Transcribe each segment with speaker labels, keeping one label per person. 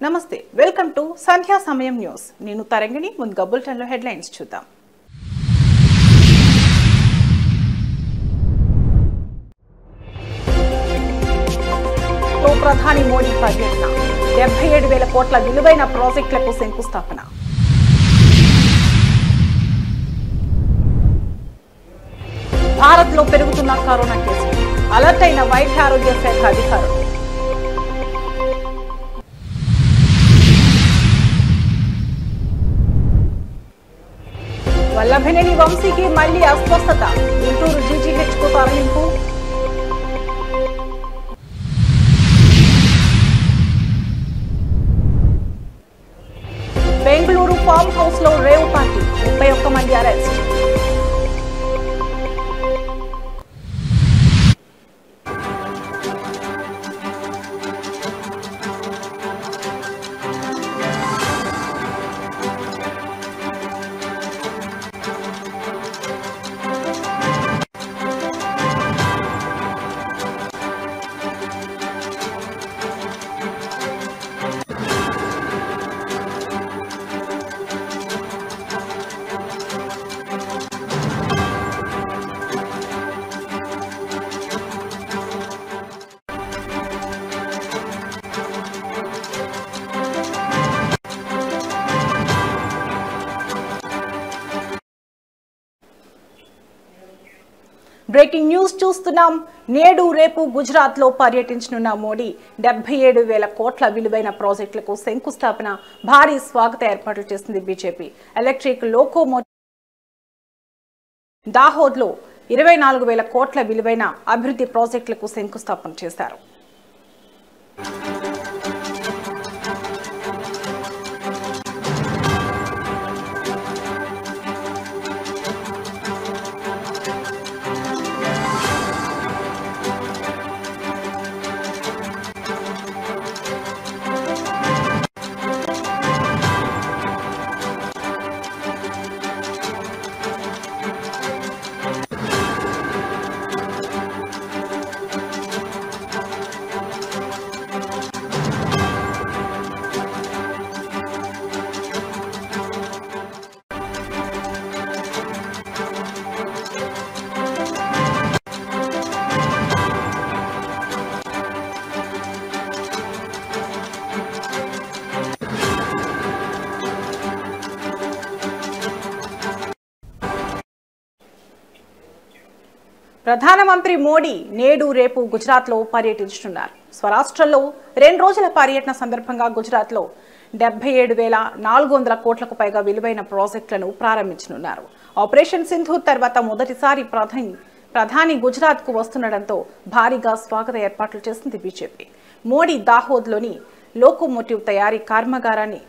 Speaker 1: నమస్తే welcome to సంధ్యా సమయం news నేను తరంగిణి ముందుగా బులెటిన్లో హెడ్లైన్స్ చూద్దాం ప్రధాని మోడీ పర్యటన 77,000 కోట్ల విలువైన ప్రాజెక్టులకు శంకుస్థాపన భారత్లో పెరుగుతున్న కరోనా కేసులు అలర్ట్ అయిన వైద్య ఆరోగ్య శాఖ అధికారులు వల్లభనేని వంశీకి మళ్లీ అస్వస్థత గుంటూరు జీజీహెచ్కు తరలింపు బెంగళూరు ఫామ్ హౌస్ లో రేవ్ పార్టీ 31 మంది అరెస్ట్ బ్రేకింగ్ న్యూస్ చూస్తున్నాం. నేడు రేపు గుజరాత్ లో పర్యటించనున్న మోడీ 77,000 కోట్ల విలువైన ప్రాజెక్టులకు శంకుస్థాపన భారీ స్వాగత ఏర్పాట్లు చేసింది బీజేపీ. ఎలక్ట్రిక్ లోకోమోటివ్ దాహోద్ లో 24,000 కోట్ల విలువైన అభివృద్ధి ప్రాజెక్టులకు శంకుస్థాపన చేశారు. ప్రధానమంత్రి మోడీ నేడు రేపు గుజరాత్ లో పర్యటించనున్నారు. స్వరాష్ట్రంలో 2 రోజుల పర్యటన సందర్భంగా గుజరాత్ లో 77,400 కోట్లకు పైగా విలువైన ప్రాజెక్టులను ప్రారంభించనున్నారు. ఆపరేషన్ సింధూర్ తర్వాత మొదటిసారి ప్రధాని గుజరాత్ కు వస్తుండటంతో భారీగా స్వాగత ఏర్పాట్లు చేసింది బీజేపీ. మోడీ దాహోద్ లోని లోకోమోటివ్ తయారీ కర్మాగారాన్ని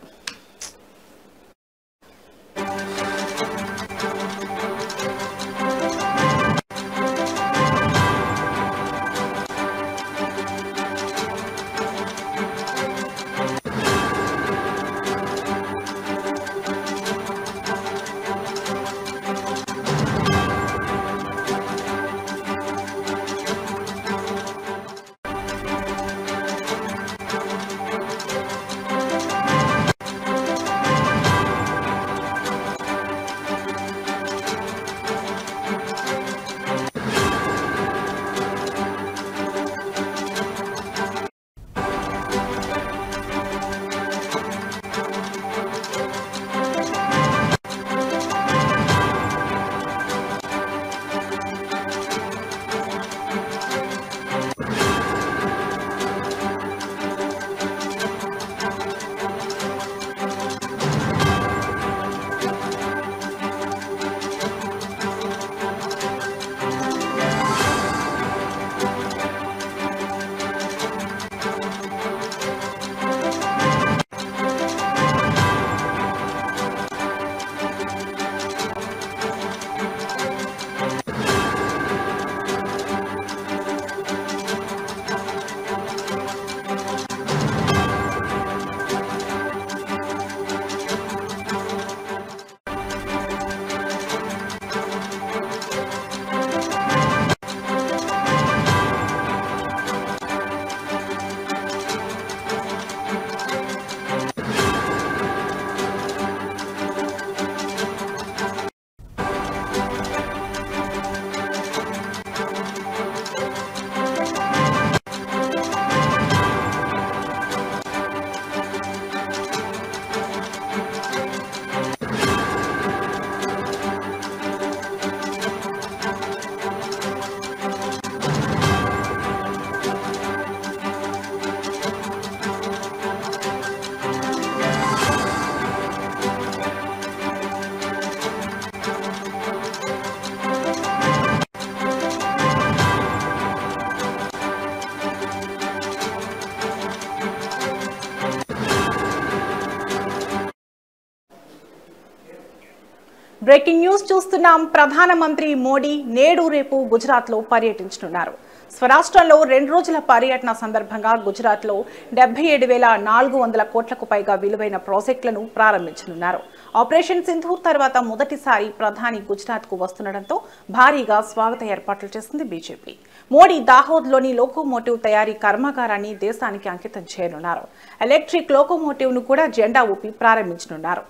Speaker 1: బ్రేకింగ్ న్యూస్ చూస్తున్నాం. ప్రధానమంత్రి మోడీ నేడు రేపు గుజరాత్లో పర్యటించనున్నారు. స్వరాష్ట్రంలో 2 రోజుల పర్యటన సందర్భంగా గుజరాత్లో 77,400 కోట్లకు పైగా విలువైన ప్రాజెక్టులను ప్రారంభించనున్నారు. ఆపరేషన్ సింధూర్ తర్వాత మొదటిసారి ప్రధాని గుజరాత్కు వస్తుండటంతో భారీగా స్వాగత ఏర్పాట్లు చేసింది బీజేపీ. మోడీ దాహోద్లోని లోకోమోటివ్ తయారీ కర్మాగారాన్ని దేశానికి అంకితం చేయనున్నారు. ఎలక్ట్రిక్ లోకోమోటివ్ను కూడా జెండా ఊపి ప్రారంభించనున్నారు.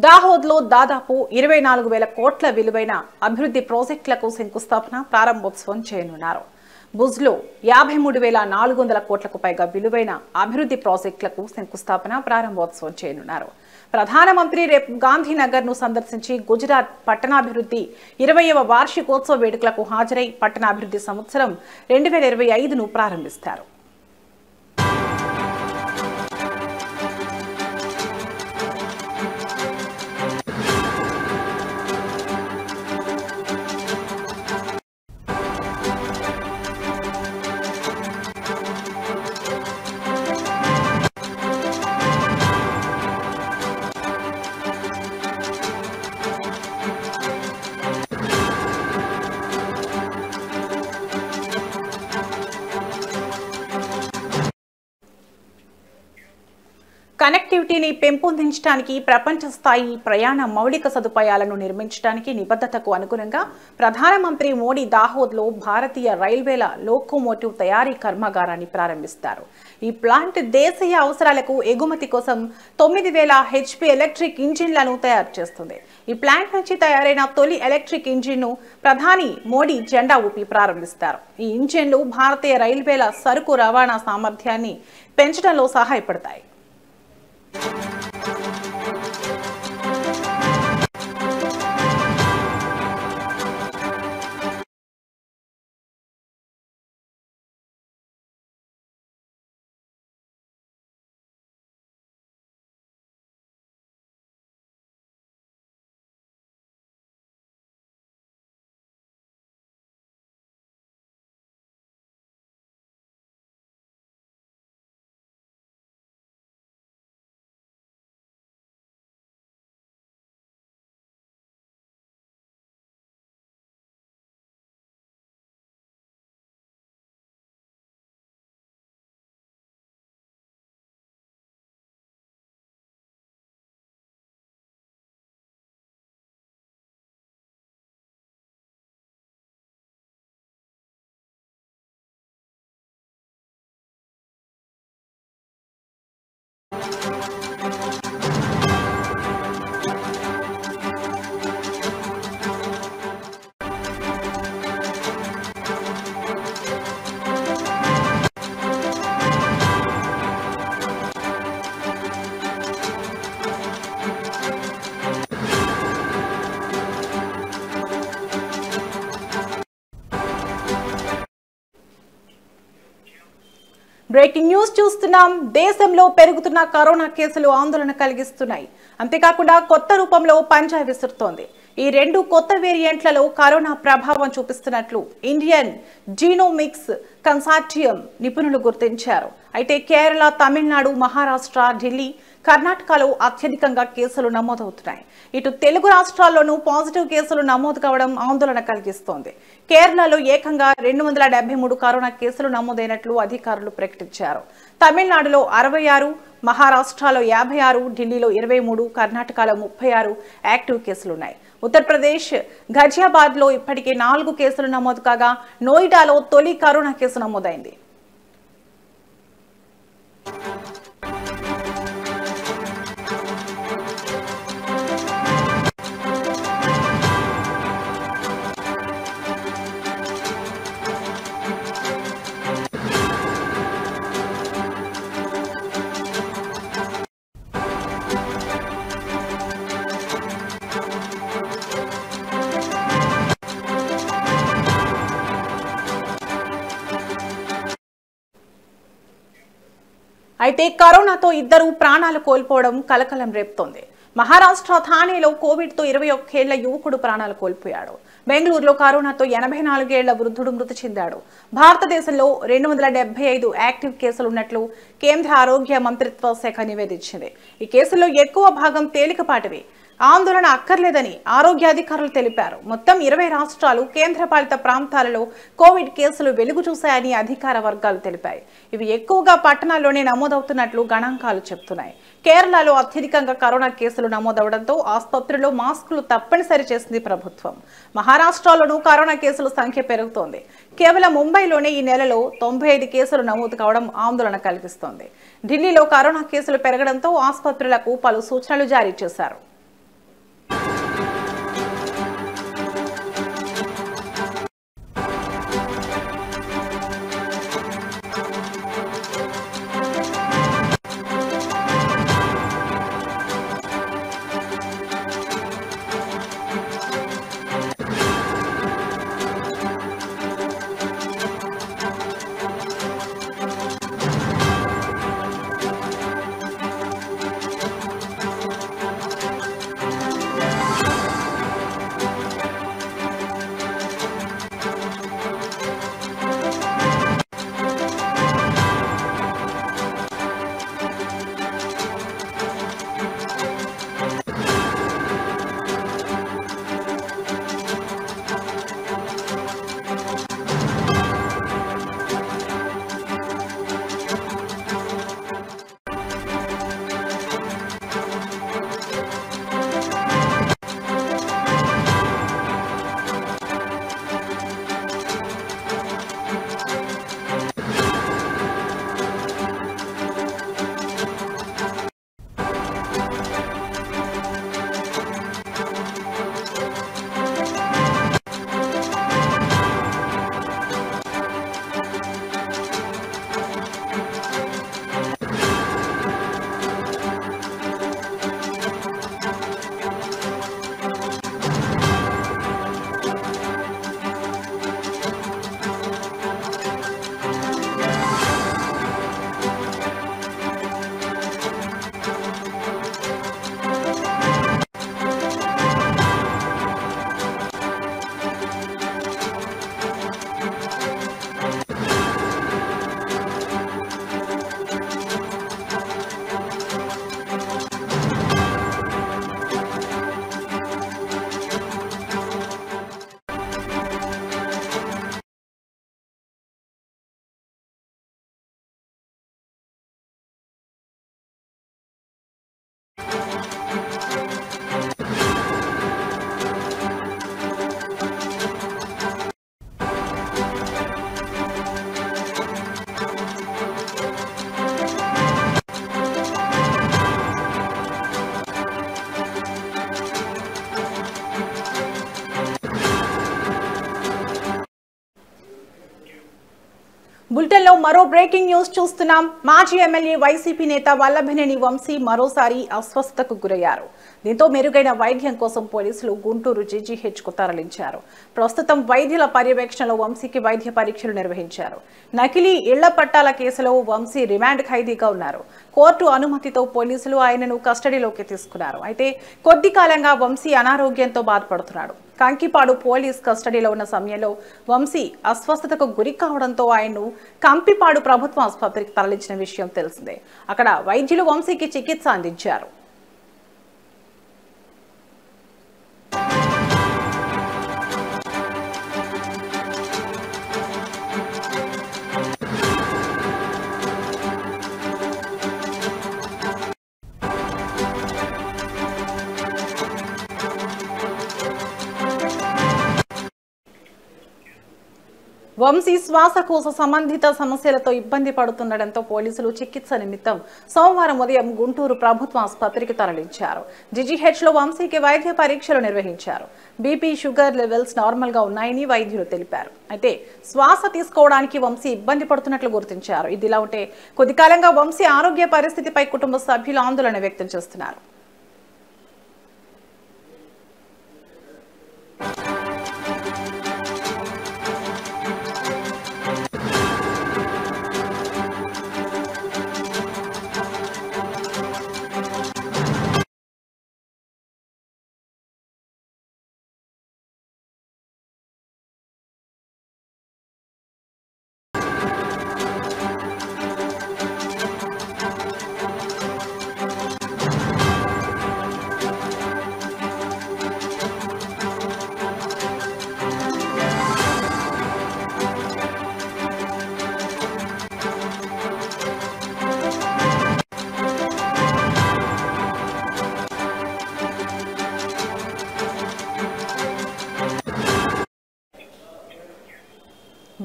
Speaker 1: దాహోద్లో దాదాపు 24,000 కోట్ల విలువైన అభివృద్ధి ప్రాజెక్టులకు శంకుస్థాపన ప్రారంభోత్సవం చేయనున్నారు. భుజ్లో 53,400 కోట్లకు పైగా విలువైన అభివృద్ధి ప్రాజెక్టులకు శంకుస్థాపన ప్రారంభోత్సవం చేయనున్నారు. ప్రధానమంత్రి రేపు గాంధీనగర్ను సందర్శించి గుజరాత్ పట్టణాభివృద్ధి 20వ వార్షికోత్సవ వేడుకలకు హాజరై పట్టణాభివృద్ధి సంవత్సరం 2025ను ప్రారంభిస్తారు. కనెక్టివిటీని పెంపొందించడానికి ప్రపంచ స్థాయి ప్రయాణ మౌలిక సదుపాయాలను నిర్మించడానికి నిబద్ధతకు అనుగుణంగా ప్రధానమంత్రి మోడీ దాహోద్లో భారతీయ రైల్వేల లోకోమోటివ్ తయారీ కర్మాగారాన్ని ప్రారంభిస్తారు. ఈ ప్లాంట్ దేశీయ అవసరాలకు ఎగుమతి కోసం 9,000 HP ఎలక్ట్రిక్ ఇంజిన్లను తయారు చేస్తుంది. ఈ ప్లాంట్ నుంచి తయారైన తొలి ఎలక్ట్రిక్ ఇంజిన్ను ప్రధాని మోడీ జెండా ఊపి ప్రారంభిస్తారు. ఈ ఇంజిన్లు భారతీయ రైల్వేల సరుకు రవాణా సామర్థ్యాన్ని పెంచడంలో సహాయపడతాయి. బ్రేకింగ్ న్యూస్ చూస్తున్నాం. దేశంలో పెరుగుతున్న కరోనా కేసులు ఆందోళన కలిగిస్తున్నాయి. అంతేకాకుండా కొత్త రూపంలో పంజా విసురుతోంది. ఈ 2 కొత్త వేరియంట్లలో కరోనా ప్రభావం చూపిస్తున్నట్లు ఇండియన్ జీనోమిక్స్ కన్సార్టియం నిపుణులు గుర్తించారు. అయితే కేరళ, తమిళనాడు, మహారాష్ట్ర, ఢిల్లీ, కర్ణాటకలో అత్యధికంగా కేసులు నమోదవుతున్నాయి. ఇటు తెలుగు రాష్ట్రాల్లోనూ పాజిటివ్ కేసులు నమోదు కావడం ఆందోళన కలిగిస్తోంది. కేరళలో ఏకంగా 273 కరోనా కేసులు నమోదైనట్లు అధికారులు ప్రకటించారు. తమిళనాడులో 66, మహారాష్ట్రలో 56, ఢిల్లీలో 23, కర్ణాటకలో 36 యాక్టివ్ కేసులున్నాయి. ఉత్తరప్రదేశ్ ఘజియాబాద్లో ఇప్పటికే 4 కేసులు నమోదు కాగా నోయిడాలో తొలి కరోనా కేసు నమోదైంది. అయితే కరోనాతో ఇద్దరు ప్రాణాలు కోల్పోవడం కలకలం రేపుతోంది. మహారాష్ట్ర థానేలో కోవిడ్తో 21 ఏళ్ల యువకుడు ప్రాణాలు కోల్పోయాడు. బెంగళూరులో కరోనాతో 84 ఏళ్ల వృద్ధుడు మృతి చెందాడు. భారతదేశంలో 275 యాక్టివ్ కేసులున్నట్లు కేంద్ర ఆరోగ్య మంత్రిత్వ శాఖ నివేదించింది. ఈ కేసుల్లో ఎక్కువ భాగం తేలికపాటివి. ఆందోళన అక్కర్లేదని ఆరోగ్య అధికారులు తెలిపారు. మొత్తం 20 రాష్ట్రాలు, కేంద్రపాలిత ప్రాంతాలలో కోవిడ్ కేసులు వెలుగు చూశాయని అధికార వర్గాలు తెలిపాయి. ఇవి ఎక్కువగా పట్టణాల్లోనే నమోదవుతున్నట్లు గణాంకాలు చెబుతున్నాయి. కేరళలో అత్యధికంగా కరోనా కేసులు నమోదవడంతో ఆసుపత్రుల్లో మాస్కులు తప్పనిసరి చేసింది ప్రభుత్వం. మహారాష్ట్రలోనూ కరోనా కేసుల సంఖ్య పెరుగుతోంది. కేవలం ముంబైలోనే ఈ నెలలో 95 కేసులు నమోదు కావడం ఆందోళన కలిగిస్తోంది. ఢిల్లీలో కరోనా కేసులు పెరగడంతో ఆసుపత్రులకు పలు సూచనలు జారీ చేశారు. బులెటిన్లో మరో బ్రేకింగ్ న్యూస్ చూస్తున్నాం. మాజీ ఎమ్మెల్యే వైసీపీ నేత వల్లభనేని వంశీ మరోసారి అస్వస్థతకు గురయ్యారు. దీంతో మెరుగైన వైద్యం కోసం పోలీసులు గుంటూరు జీజీహెచ్కు తరలించారు. ప్రస్తుతం వైద్యుల పర్యవేక్షణలో వంశీకి వైద్య పరీక్షలు నిర్వహించారు. నకిలీ ఇళ్ల పట్టాల కేసులో వంశీ రిమాండ్ ఖైదీగా ఉన్నారు. కోర్టు అనుమతితో పోలీసులు ఆయనను కస్టడీలోకి తీసుకున్నారు. అయితే కొద్ది కాలంగా వంశీ అనారోగ్యంతో బాధపడుతున్నాడు. కంకిపాడు పోలీస్ కస్టడీలో ఉన్న సమయంలో వంశీ అస్వస్థతకు గురి కావడంతో ఆయన్ను కంకిపాడు ప్రభుత్వ ఆసుపత్రికి తరలించిన విషయం తెలిసిందే. అక్కడ వైద్యులు వంశీకి చికిత్స అందించారు. వంశీ శ్వాసకోశ సంబంధిత సమస్యలతో ఇబ్బంది పడుతుండటంతో పోలీసులు చికిత్స నిమిత్తం సోమవారం ఉదయం గుంటూరు ప్రభుత్వ ఆసుపత్రికి తరలించారు. జీజీహెచ్లో వంశీకి వైద్య పరీక్షలు నిర్వహించారు. బీపీ, షుగర్ లెవెల్స్ నార్మల్ గా ఉన్నాయని వైద్యులు తెలిపారు. అయితే శ్వాస తీసుకోవడానికి వంశీ ఇబ్బంది పడుతున్నట్లు గుర్తించారు. ఇదిలా ఉంటే కొద్ది కాలంగా వంశీ ఆరోగ్య పరిస్థితిపై కుటుంబ సభ్యులు ఆందోళన వ్యక్తం చేస్తున్నారు.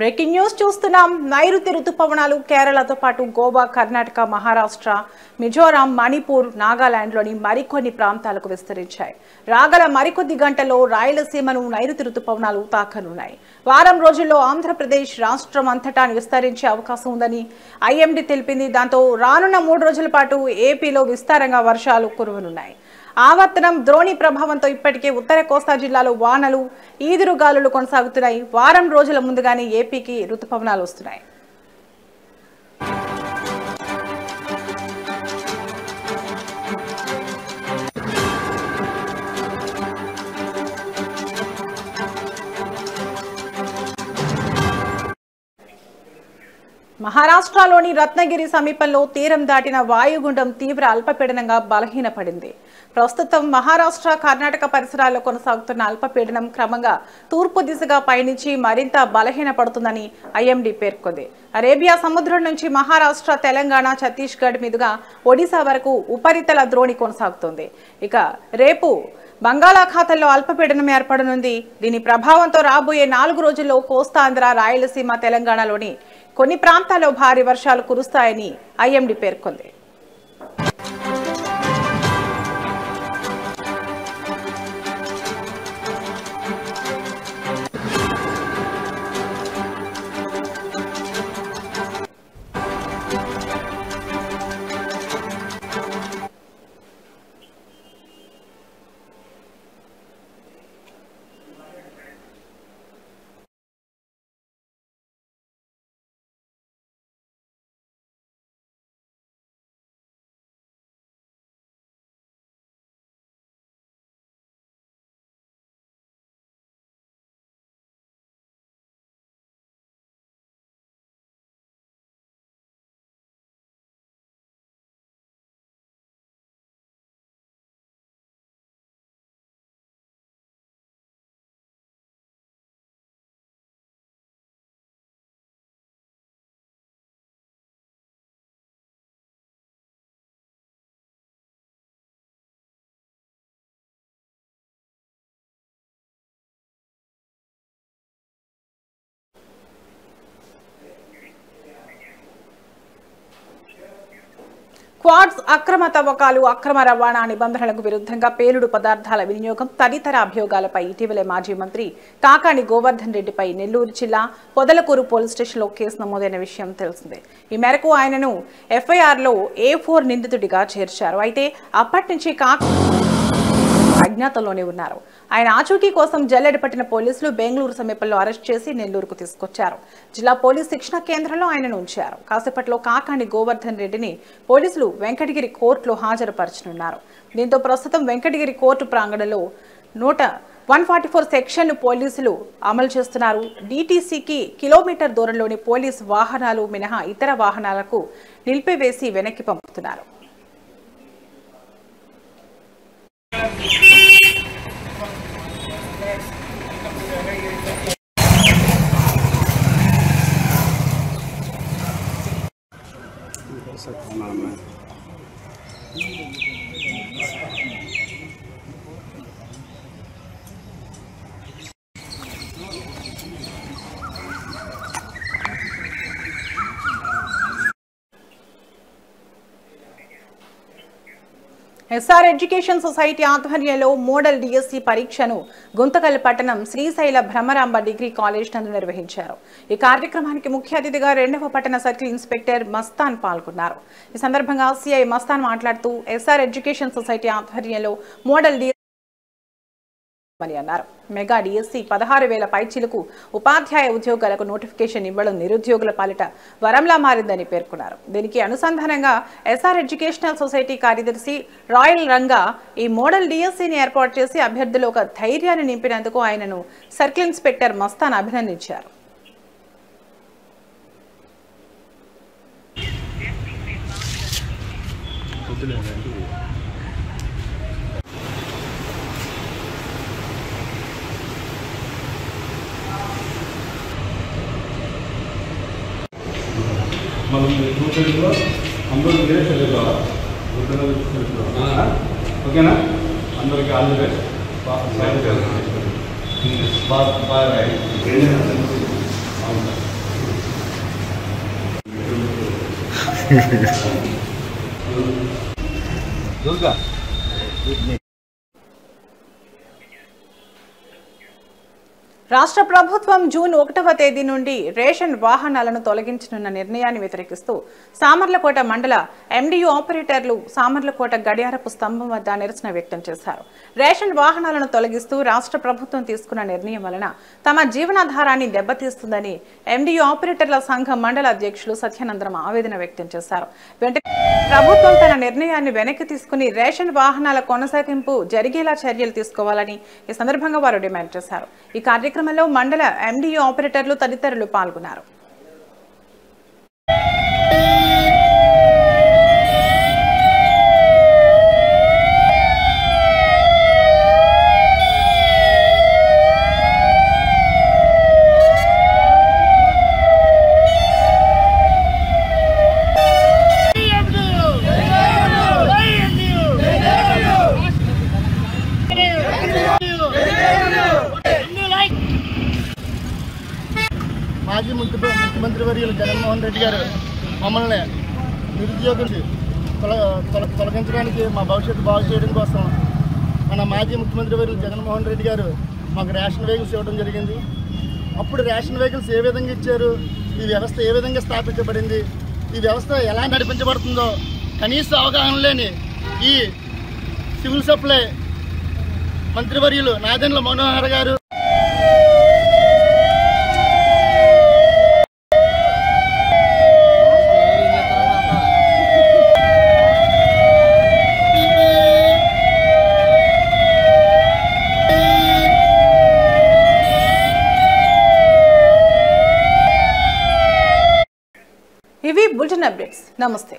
Speaker 1: బ్రేకింగ్ న్యూస్ చూస్తున్నాం. నైరుతి రుతుపవనాలు కేరళతో పాటు గోవా, కర్ణాటక, మహారాష్ట్ర, మిజోరాం, మణిపూర్, నాగాలాండ్లోని మరికొన్ని ప్రాంతాలకు విస్తరించాయి. రాగల మరికొద్ది గంటల్లో రాయలసీమను నైరుతి రుతుపవనాలు తాకనున్నాయి. వారం రోజుల్లో ఆంధ్రప్రదేశ్ రాష్ట్రం అంతటా విస్తరించే అవకాశం ఉందని ఐఎండీ తెలిపింది. దాంతో రానున్న 3 రోజుల పాటు ఏపీలో విస్తారంగా వర్షాలు కురవనున్నాయి. ఆవర్తనం ద్రోణి ప్రభావంతో ఇప్పటికే ఉత్తర కోస్తా జిల్లాలో వానలు, ఈదురుగాలులు కొనసాగుతున్నాయి. వారం రోజుల ముందుగానే ఏపీకి రుతుపవనాలు వస్తున్నాయి. మహారాష్ట్రలోని రత్నగిరి సమీపంలో తీరం దాటిన వాయుగుండం తీవ్ర అల్పపీడనంగా బలహీనపడింది. ప్రస్తుతం మహారాష్ట్ర, కర్ణాటక పరిసరాల్లో కొనసాగుతున్న అల్పపీడనం క్రమంగా తూర్పు దిశగా పయనించి మరింత బలహీనపడుతుందని ఐఎండీ పేర్కొంది. అరేబియా సముద్రం నుంచి మహారాష్ట్ర, తెలంగాణ, ఛత్తీస్గఢ్ మీదుగా ఒడిశా వరకు ఉపరితల ద్రోణి కొనసాగుతోంది. ఇక రేపు బంగాళాఖాతంలో అల్పపీడనం ఏర్పడనుంది. దీని ప్రభావంతో రాబోయే 4 రోజుల్లో కోస్తాంధ్ర, రాయలసీమ, తెలంగాణలోని కొన్ని ప్రాంతాల్లో భారీ వర్షాలు కురుస్తాయని ఐఎండీ పేర్కొంది. క్వాడ్స్ అక్రమ తవ్వకాలు, అక్రమ రవాణా నిబంధనలకు విరుద్ధంగా పేలుడు పదార్థాల వినియోగం తదితర అభియోగాలపై ఇటీవలే మాజీ మంత్రి కాకాని గోవర్ధన్ రెడ్డిపై నెల్లూరు జిల్లా పొదలకూరు పోలీస్ స్టేషన్లో కేసు నమోదైన విషయం తెలిసిందే. ఈ మేరకు ఆయనను ఎఫ్ఐఆర్లో A4 నిందితుడిగా చేర్చారు. అయితే అప్పటి నుంచి అజ్ఞాతంలోనే ఉన్నారు. ఆయన ఆచూకీ కోసం జల్లెడ పట్టిన పోలీసులు బెంగళూరు సమీపంలో అరెస్ట్ చేసి నెల్లూరుకు తీసుకొచ్చారు. జిల్లా పోలీస్ శిక్షణ కేంద్రంలో ఆయనను ఉంచారు. కాసేపట్లో కాకాని గోవర్ధన్ రెడ్డిని పోలీసులు వెంకటగిరి కోర్టులో హాజరుపరచనున్నారు. దీంతో ప్రస్తుతం వెంకటగిరి కోర్టు ప్రాంగణంలో 144 సెక్షన్ను పోలీసులు అమలు చేస్తున్నారు. DTCకి కిలోమీటర్ దూరంలోని పోలీసు వాహనాలు మినహా ఇతర వాహనాలకు నిలిపివేసి వెనక్కి పంపుతున్నారు. ఎస్ఆర్ ఎడ్యుకేషన్ సొసైటీ ఆధ్వర్యంలో మోడల్ డిఎస్సి పరీక్షను గుంతకల్ పట్టణం శ్రీశైల భ్రమరాంబ డిగ్రీ కాలేజ్ నందు నిర్వహించారు. ఈ కార్యక్రమానికి ముఖ్య అతిథిగా 2వ పట్టణ సర్కిల్ ఇన్స్పెక్టర్ మస్తాన్ పాల్గొన్నారు. ఈ సందర్భంగా సిఐ మస్తాన్ మాట్లాడుతూ ఎస్ఆర్ ఎడ్యుకేషన్ సొసైటీ ఆధ్వర్యంలో మోడల్ అన్నారు. మెగా డిఎస్సి 16,000 పైచిలకు ఉపాధ్యాయ ఉద్యోగాలకు నోటిఫికేషన్ ఇవ్వడం నిరుద్యోగుల పాలిట వరంలా మారిందని పేర్కొన్నారు. దీనికి అనుసంధానంగా ఎస్ఆర్ ఎడ్యుకేషనల్ సొసైటీ కార్యదర్శి రాయల్ రంగా ఈ మోడల్ డిఎస్సిని ఏర్పాటు చేసి అభ్యర్థులు ఒక ధైర్యాన్ని నింపినందుకు ఆయనను సర్కిల్ ఇన్స్పెక్టర్ మస్తాన్ అభినందించారు.
Speaker 2: మనం చూసేట్లో అందరూ మీరే చదువుకోవాలి. ఓకేనా? అందరికీ ఆల్ ది బెస్ట్. బాగా దుర్గా
Speaker 1: రాష్ట్ర ప్రభుత్వం జూన్ 1వ తేదీ నుండి రేషన్ వాహనాలను తొలగించనున్న నిర్ణయాన్ని వ్యతిరేకిస్తూ సామర్లకోట మండల ఎండియు ఆపరేటర్లు సామర్లకోట గడియారపు స్తంభం వద్ద నిరసన వ్యక్తం చేశారు. రేషన్ వాహనాలను తొలగిస్తూ రాష్ట్ర ప్రభుత్వం తీసుకున్న నిర్ణయం వలన తమ జీవనాధారాన్ని దెబ్బతీస్తుందని ఎండియు ఆపరేటర్ల సంఘం మండల అధ్యక్షులు సత్యానందరం ఆవేదన వ్యక్తం చేశారు. వెంటనే ప్రభుత్వం తన నిర్ణయాన్ని వెనక్కి తీసుకుని రేషన్ వాహనాల కొనసాగింపు జరిగేలా చర్యలు తీసుకోవాలని ఈ సందర్భంగా వారు డిమాండ్ చేశారు. ఈ కార్యక్రమంలో మండల ఎండియు ఆపరేటర్లు తదితరులు పాల్గొన్నారు.
Speaker 3: మాజీ ముఖ్యమంత్రి వర్యులు జగన్మోహన్ రెడ్డి గారు మమ్మల్ని నిరుద్యోగం తొలగించడానికి మా భవిష్యత్తు బాగు చేయడం కోసం మన మాజీ ముఖ్యమంత్రి వర్యులు జగన్మోహన్ రెడ్డి గారు మాకు రేషన్ వెహికల్స్ ఇవ్వడం జరిగింది. అప్పుడు రేషన్ వెహికల్స్ ఏ విధంగా ఇచ్చారు, ఈ వ్యవస్థ ఏ విధంగా స్థాపించబడింది, ఈ వ్యవస్థ ఎలా నడిపించబడుతుందో కనీస అవగాహన లేని ఈ సివిల్ సప్లై మంత్రివర్యులు నాదెండ్ల మనోహర్ గారు
Speaker 1: ఇవి బులెటిన్ అప్డేట్స్. నమస్తే.